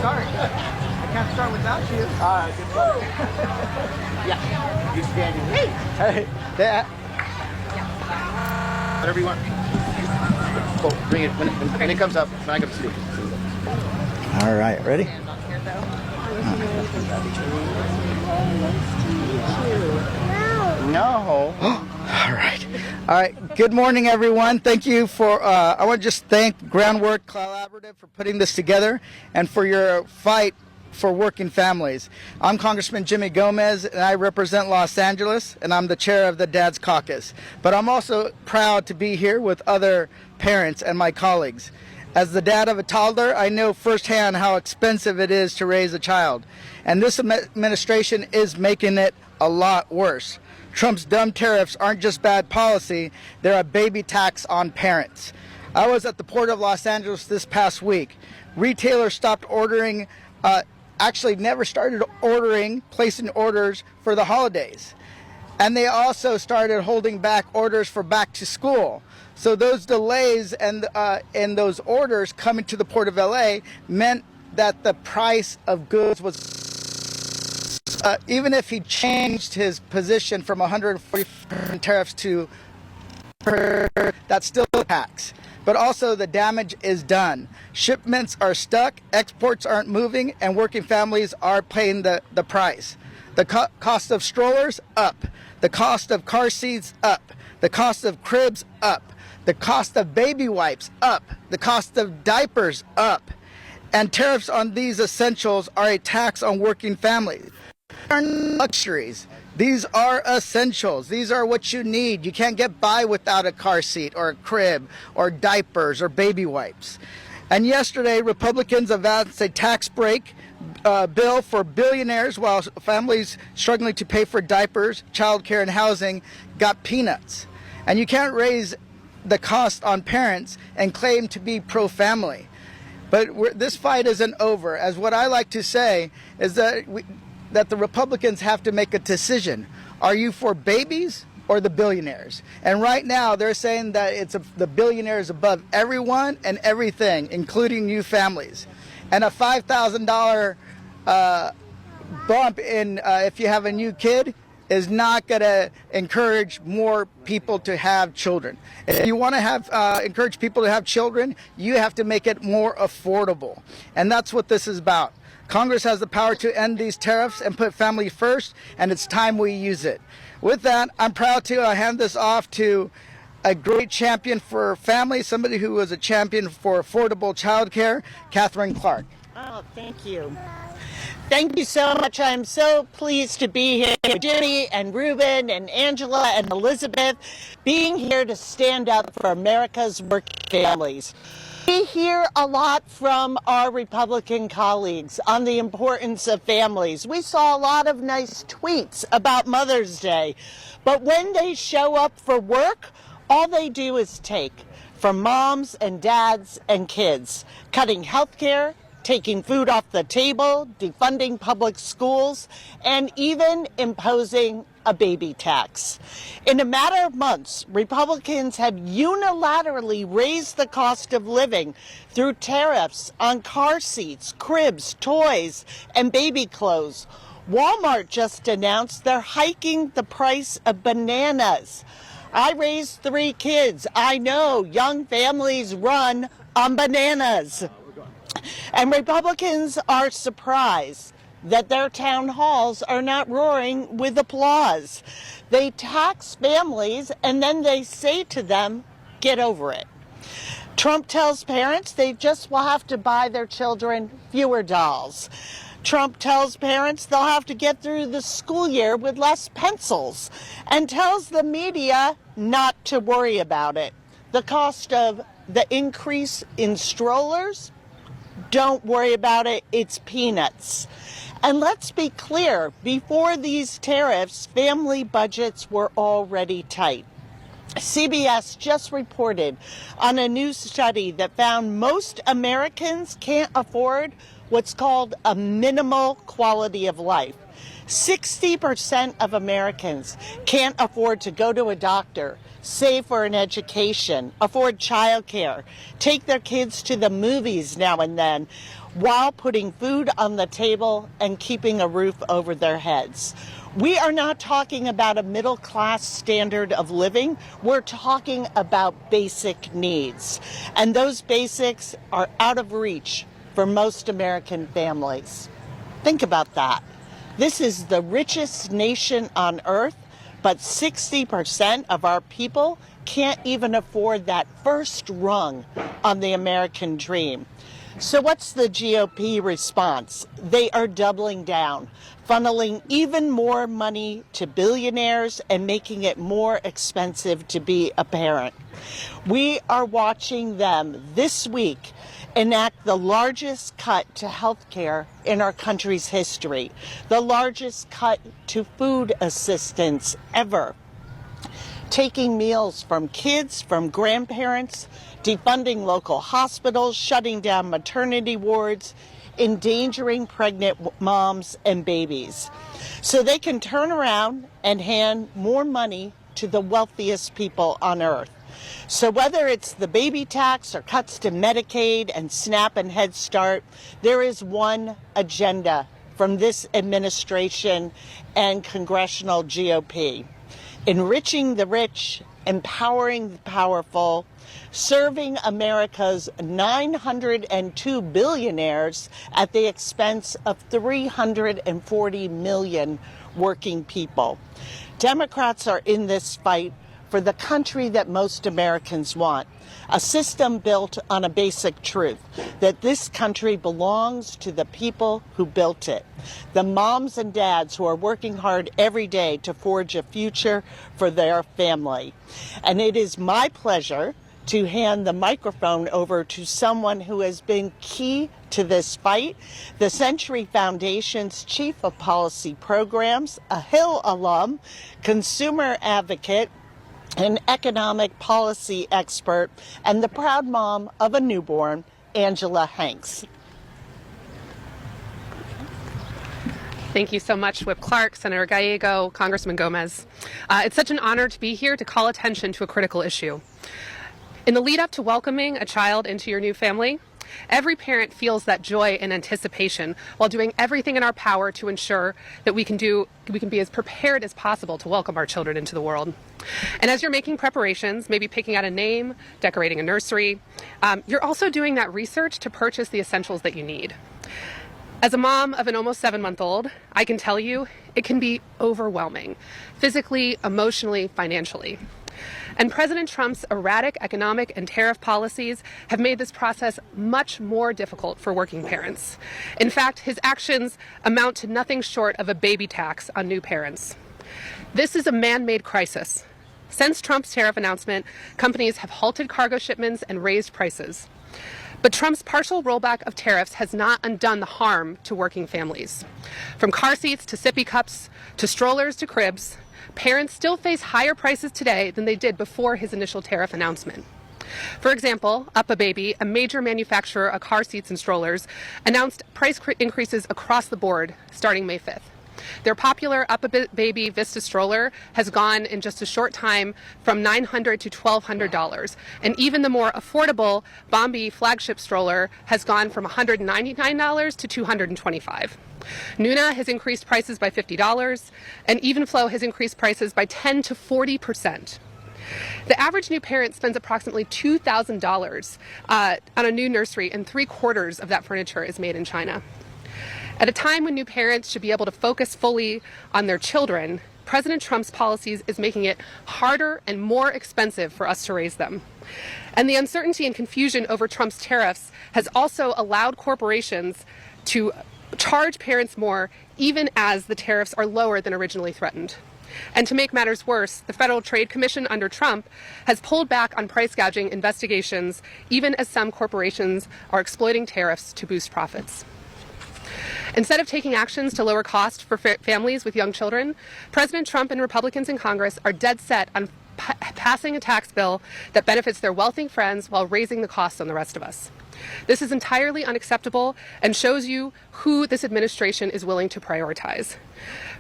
start. I can't start without you. Good luck. Yeah, you standing. Hey, that. Whatever you want. Oh, bring it when it comes up. When I come to you. All right, ready? No. All right. Good morning, everyone. Thank you for, I want to just thank Groundwork Collaborative for putting this together and for your fight for working families. I'm Congressman Jimmy Gomez, and I represent Los Angeles, and I'm the chair of the Dad's Caucus. But I'm also proud to be here with other parents and my colleagues. As the dad of a toddler, I know firsthand how expensive it is to raise a child. And this administration is making it a lot worse. Trump's dumb tariffs aren't just bad policy, they're a baby tax on parents. I was at the Port of Los Angeles this past week. Retailers stopped ordering, actually never started placing orders for the holidays. And they also started holding back orders for back to school. So those delays and those orders coming to the Port of LA meant that the price of goods was, even if he changed his position from 140 tariffs to, that's still a tax. But also the damage is done. Shipments are stuck, exports aren't moving, and working families are paying the price. The cost of strollers, up. The cost of car seats, up. The cost of cribs, up. The cost of baby wipes, up. The cost of diapers, up. And tariffs on these essentials are a tax on working families. These are luxuries. These are essentials. These are what you need. You can't get by without a car seat or a crib or diapers or baby wipes. And yesterday, Republicans advanced a tax break bill for billionaires while families struggling to pay for diapers, childcare, and housing got peanuts. And you can't raise the cost on parents and claim to be pro-family. But this fight isn't over. As what I like to say is that the Republicans have to make a decision. Are you for babies or the billionaires? And right now they're saying that it's the billionaires above everyone and everything, including new families. And a $5,000 bump in if you have a new kid is not going to encourage more people to have children. If you want to encourage people to have children, you have to make it more affordable. And that's what this is about. Congress has the power to end these tariffs and put family first, and it's time we use it. With that, I'm proud to hand this off to a great champion for families, somebody who was a champion for affordable childcare, Katherine Clark. Oh, thank you. Thank you so much. I'm so pleased to be here with Jimmy and Ruben and Angela and Elizabeth, being here to stand up for America's working families. We hear a lot from our Republican colleagues on the importance of families. We saw a lot of nice tweets about Mother's Day, but when they show up for work, all they do is take from moms and dads and kids, cutting health care, taking food off the table, defunding public schools, and even imposing a baby tax. In a matter of months, Republicans have unilaterally raised the cost of living through tariffs on car seats, cribs, toys, and baby clothes. Walmart just announced they're hiking the price of bananas. I raised 3 kids. I know young families run on bananas. And Republicans are surprised that their town halls are not roaring with applause. They tax families and then they say to them, get over it. Trump tells parents they just will have to buy their children fewer dolls. Trump tells parents they'll have to get through the school year with less pencils and tells the media not to worry about it. The cost of the increase in strollers, don't worry about it, it's peanuts. And let's be clear, before these tariffs, family budgets were already tight. CBS just reported on a new study that found most Americans can't afford what's called a minimal quality of life. 60% of Americans can't afford to go to a doctor, save for an education, afford childcare, take their kids to the movies now and then, while putting food on the table and keeping a roof over their heads. We are not talking about a middle-class standard of living. We're talking about basic needs. And those basics are out of reach for most American families. Think about that. This is the richest nation on earth, but 60% of our people can't even afford that first rung on the American dream. So what's the GOP response? They are doubling down, funneling even more money to billionaires and making it more expensive to be a parent. We are watching them this week enact the largest cut to health care in our country's history, the largest cut to food assistance ever, taking meals from kids, from grandparents, defunding local hospitals, shutting down maternity wards, endangering pregnant moms and babies. So they can turn around and hand more money to the wealthiest people on earth. So whether it's the baby tax or cuts to Medicaid and SNAP and Head Start, there is one agenda from this administration and congressional GOP: enriching the rich, empowering the powerful, serving America's 902 billionaires at the expense of 340 million working people. Democrats are in this fight for the country that most Americans want, a system built on a basic truth, that this country belongs to the people who built it, the moms and dads who are working hard every day to forge a future for their family. And it is my pleasure to hand the microphone over to someone who has been key to this fight, the Century Foundation's Chief of Policy Programs, a Hill alum, consumer advocate, an economic policy expert, and the proud mom of a newborn, Angela Hanks. Thank you so much, Whip Clark, Senator Gallego, Congressman Gomez. It's such an honor to be here to call attention to a critical issue. In the lead up to welcoming a child into your new family, every parent feels that joy and anticipation while doing everything in our power to ensure that we can be as prepared as possible to welcome our children into the world. And as you're making preparations, maybe picking out a name, decorating a nursery, you're also doing that research to purchase the essentials that you need. As a mom of an almost 7-month-old, I can tell you it can be overwhelming, physically, emotionally, financially. And President Trump's erratic economic and tariff policies have made this process much more difficult for working parents. In fact, his actions amount to nothing short of a baby tax on new parents. This is a man-made crisis. Since Trump's tariff announcement, companies have halted cargo shipments and raised prices. But Trump's partial rollback of tariffs has not undone the harm to working families. From car seats to sippy cups to strollers to cribs, parents still face higher prices today than they did before his initial tariff announcement. For example, UPPAbaby, a major manufacturer of car seats and strollers, announced price increases across the board starting May 5th. Their popular UPPAbaby Vista stroller has gone in just a short time from $900 to $1,200. And even the more affordable Bombi flagship stroller has gone from $199 to $225. Nuna has increased prices by $50, and Evenflow has increased prices by 10 to 40%. The average new parent spends approximately $2,000 on a new nursery, and 3/4 of that furniture is made in China. At a time when new parents should be able to focus fully on their children, President Trump's policies is making it harder and more expensive for us to raise them. And the uncertainty and confusion over Trump's tariffs has also allowed corporations to charge parents more, even as the tariffs are lower than originally threatened. And to make matters worse, the Federal Trade Commission under Trump has pulled back on price gouging investigations, even as some corporations are exploiting tariffs to boost profits. Instead of taking actions to lower costs for families with young children, President Trump and Republicans in Congress are dead set on passing a tax bill that benefits their wealthy friends while raising the costs on the rest of us. This is entirely unacceptable and shows you who this administration is willing to prioritize.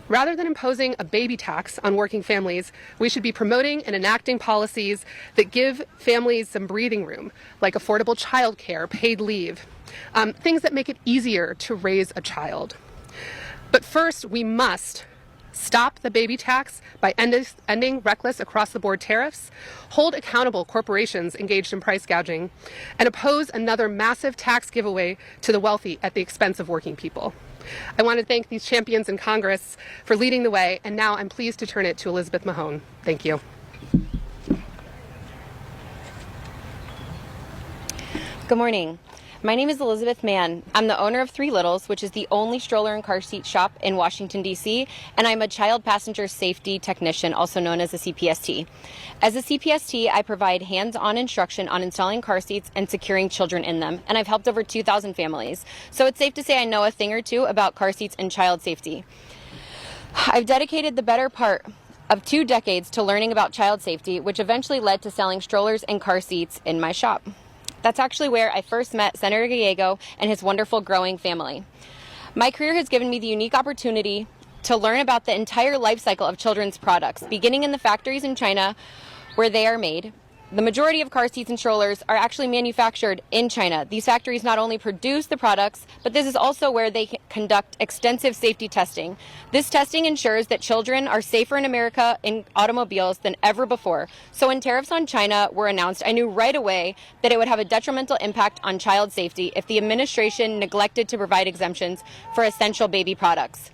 Rather than imposing a baby tax on working families, we should be promoting and enacting policies that give families some breathing room, like affordable childcare, paid leave, things that make it easier to raise a child. But first, we must stop the baby tax by ending reckless across-the-board tariffs, hold accountable corporations engaged in price gouging, and oppose another massive tax giveaway to the wealthy at the expense of working people. I want to thank these champions in Congress for leading the way, and now I'm pleased to turn it to Elizabeth Mahone. Thank you. Good morning. My name is Elizabeth Mann. I'm the owner of Three Littles, which is the only stroller and car seat shop in Washington, D.C., and I'm a child passenger safety technician, also known as a CPST. As a CPST, I provide hands-on instruction on installing car seats and securing children in them, and I've helped over 2,000 families. So it's safe to say I know a thing or two about car seats and child safety. I've dedicated the better part of 2 decades to learning about child safety, which eventually led to selling strollers and car seats in my shop. That's actually where I first met Senator Gallego and his wonderful growing family. My career has given me the unique opportunity to learn about the entire life cycle of children's products, beginning in the factories in China where they are made. The majority of car seats and strollers are actually manufactured in China. These factories not only produce the products, but this is also where they conduct extensive safety testing. This testing ensures that children are safer in America in automobiles than ever before. So when tariffs on China were announced, I knew right away that it would have a detrimental impact on child safety if the administration neglected to provide exemptions for essential baby products.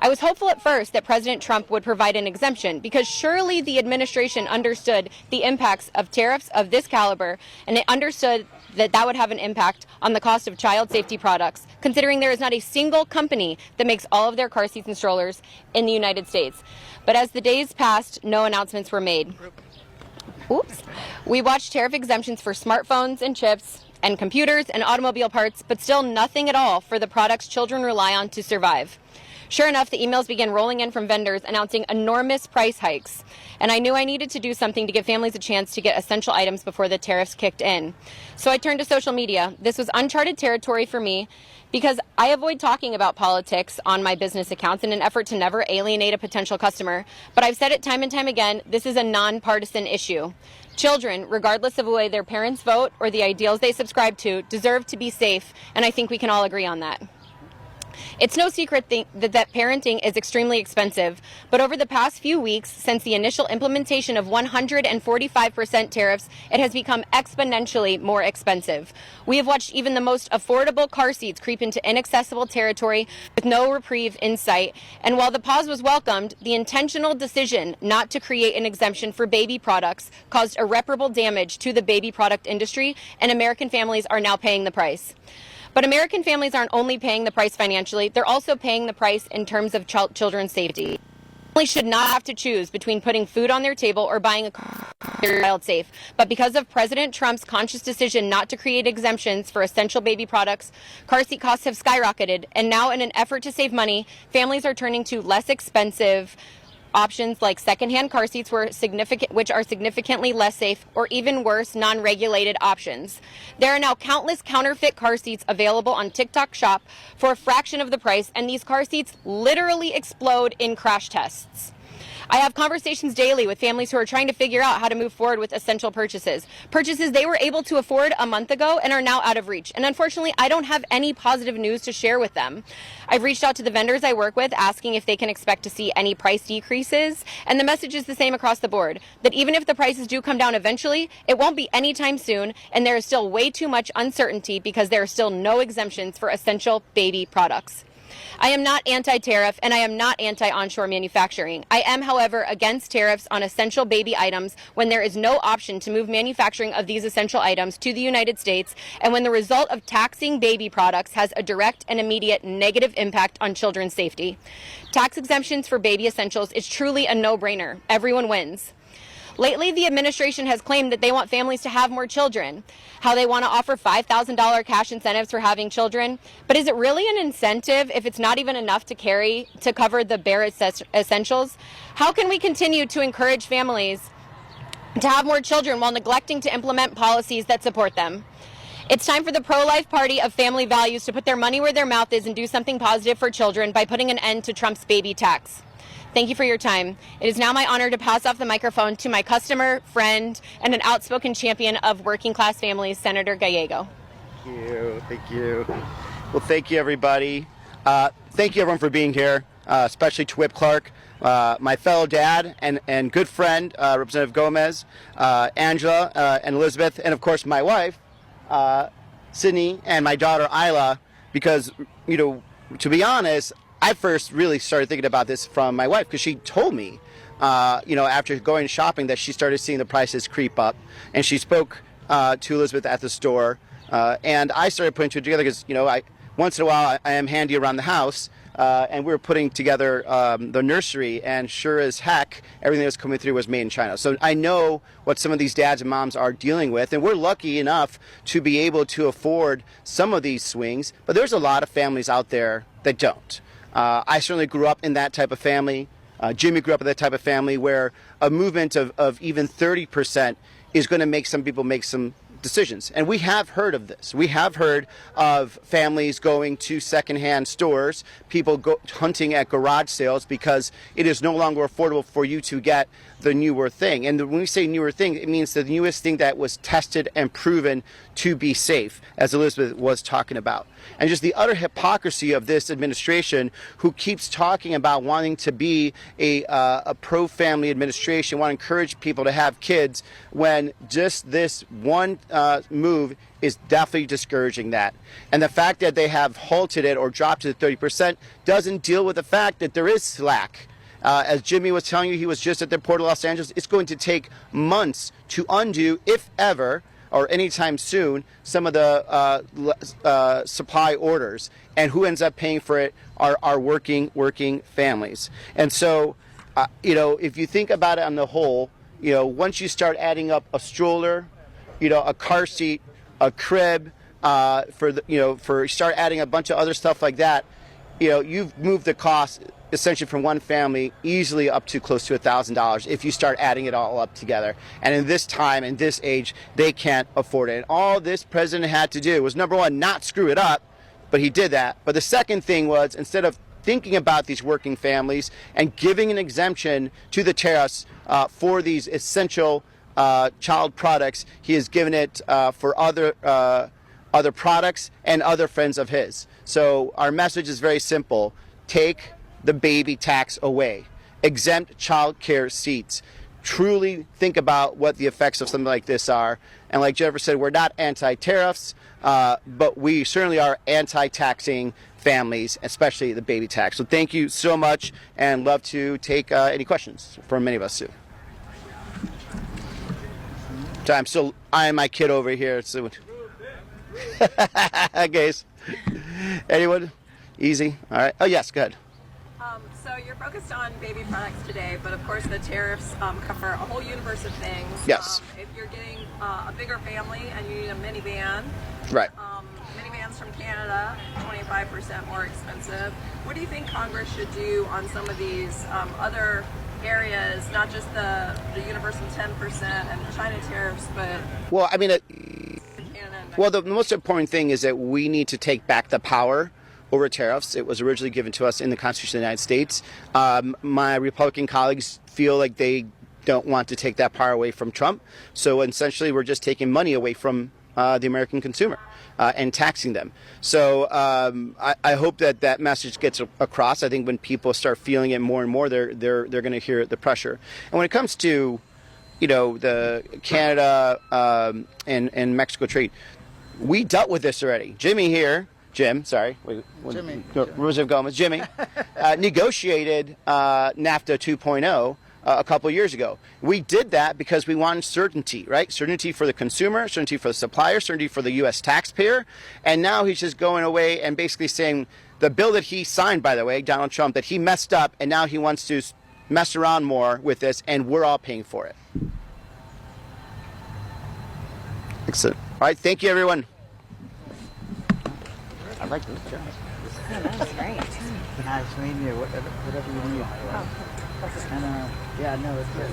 I was hopeful at first that President Trump would provide an exemption because surely the administration understood the impacts of tariffs of this caliber, and it understood that that would have an impact on the cost of child safety products, considering there is not a single company that makes all of their car seats and strollers in the United States. But as the days passed, no announcements were made. Oops. We watched tariff exemptions for smartphones and chips and computers and automobile parts, but still nothing at all for the products children rely on to survive. Sure enough, the emails began rolling in from vendors announcing enormous price hikes, and I knew I needed to do something to give families a chance to get essential items before the tariffs kicked in. So I turned to social media. This was uncharted territory for me because I avoid talking about politics on my business accounts in an effort to never alienate a potential customer, but I've said it time and time again, this is a nonpartisan issue. Children, regardless of the way their parents vote or the ideals they subscribe to, deserve to be safe, and I think we can all agree on that. It's no secret that parenting is extremely expensive, but over the past few weeks, since the initial implementation of 145% tariffs, it has become exponentially more expensive. We have watched even the most affordable car seats creep into inaccessible territory with no reprieve in sight, and while the pause was welcomed, the intentional decision not to create an exemption for baby products caused irreparable damage to the baby product industry, and American families are now paying the price. But American families aren't only paying the price financially, they're also paying the price in terms of children's safety. Families should not have to choose between putting food on their table or buying a car to keep their child safe. But because of President Trump's conscious decision not to create exemptions for essential baby products, car seat costs have skyrocketed. And now, in an effort to save money, families are turning to less expensive options like secondhand car seats which are significantly less safe, or even worse, non-regulated options. There are now countless counterfeit car seats available on TikTok Shop for a fraction of the price, and these car seats literally explode in crash tests. I have conversations daily with families who are trying to figure out how to move forward with essential purchases they were able to afford a month ago and are now out of reach. And unfortunately, I don't have any positive news to share with them. I've reached out to the vendors I work with asking if they can expect to see any price decreases, and the message is the same across the board, that even if the prices do come down eventually, it won't be anytime soon, and there is still way too much uncertainty because there are still no exemptions for essential baby products. I am not anti-tariff, and I am not anti-onshore manufacturing. I am, however, against tariffs on essential baby items when there is no option to move manufacturing of these essential items to the United States, and when the result of taxing baby products has a direct and immediate negative impact on children's safety. Tax exemptions for baby essentials is truly a no-brainer. Everyone wins. Lately, the administration has claimed that they want families to have more children, how they want to offer $5,000 cash incentives for having children. But is it really an incentive if it's not even enough to cover the bare essentials? How can we continue to encourage families to have more children while neglecting to implement policies that support them? It's time for the pro-life party of family values to put their money where their mouth is and do something positive for children by putting an end to Trump's baby tax. Thank you for your time. It is now my honor to pass off the microphone to my customer, friend, and an outspoken champion of working class families, Senator Gallego. Thank you. Thank you. Well, thank you, everybody. Thank you, everyone, for being here, especially to Whip Clark, my fellow dad and good friend, Representative Gomez, Angela, and Elizabeth, and, of course, my wife, Sydney, and my daughter, Isla, because, you know, to be honest, I first really started thinking about this from my wife because she told me, you know, after going shopping that she started seeing the prices creep up, and she spoke to Elizabeth at the store, and I started putting two together because, you know, once in a while I am handy around the house, and we were putting together the nursery, and sure as heck, everything that was coming through was made in China. So I know what some of these dads and moms are dealing with, and we're lucky enough to be able to afford some of these swings, but there's a lot of families out there that don't. I certainly grew up in that type of family. Jimmy grew up in that type of family where a movement of even 30% is going to make some people make some decisions. And we have heard of this. We have heard of families going to secondhand stores, people hunting at garage sales because it is no longer affordable for you to get the newer thing. And when we say newer thing, it means the newest thing that was tested and proven to be safe, as Elizabeth was talking about. And just the utter hypocrisy of this administration, who keeps talking about wanting to be a pro-family administration, want to encourage people to have kids, when just this one move is definitely discouraging that. And the fact that they have halted it or dropped it to 30% doesn't deal with the fact that there is slack. As Jimmy was telling you, he was just at the Port of Los Angeles. It's going to take months to undo, if ever, or anytime soon, some of the supply orders. And who ends up paying for it are working families. And so, you know, if you think about it on the whole, you know, once you start adding up a stroller, you know, a car seat, a crib, for start adding a bunch of other stuff like that, you know, you've moved the cost essentially from one family easily up to close to $1,000 if you start adding it all up together. And in this time, in this age, they can't afford it. And all this president had to do was, number one, not screw it up, but he did that. But the second thing was, instead of thinking about these working families and giving an exemption to the tariffs for these essential child products, he has given it for other products and other friends of his. So our message is very simple. Take the baby tax away. Exempt child care seats. Truly think about what the effects of something like this are. And like Jennifer said, we're not anti-tariffs, but we certainly are anti-taxing families, especially the baby tax. So thank you so much, and love to take any questions from many of us too. So I am my kid over here. So guys, anyone? Easy. All right. Oh yes, go ahead. So you're focused on baby products today, but of course the tariffs cover a whole universe of things. Yes. If you're getting a bigger family and you need a minivan, right? Minivans from Canada, 25% more expensive. What do you think Congress should do on some of these other areas, not just the universal 10% and China tariffs, but well, I mean, well, the most important thing is that we need to take back the power over tariffs. It was originally given to us in the Constitution of the United States. My Republican colleagues feel like they don't want to take that power away from Trump. So essentially, we're just taking money away from the American consumer and taxing them. So I hope that that message gets across. I think when people start feeling it more and more, they're going to hear the pressure. And when it comes to, you know, the Canada and Mexico trade, we dealt with this already. Jim, sorry. Jimmy. Representative Gomez. Jimmy negotiated NAFTA 2.0 a couple years ago. We did that because we wanted certainty, right? Certainty for the consumer, certainty for the supplier, certainty for the U.S. taxpayer. And now he's just going away and basically saying the bill that he signed, by the way, Donald Trump, that he messed up, and now he wants to mess around more with this, and we're all paying for it. Excellent. All right. Thank you, everyone. I like this job. Yeah, that was great. Nice meeting you. Whatever you need. Oh, And yeah, no, it's good.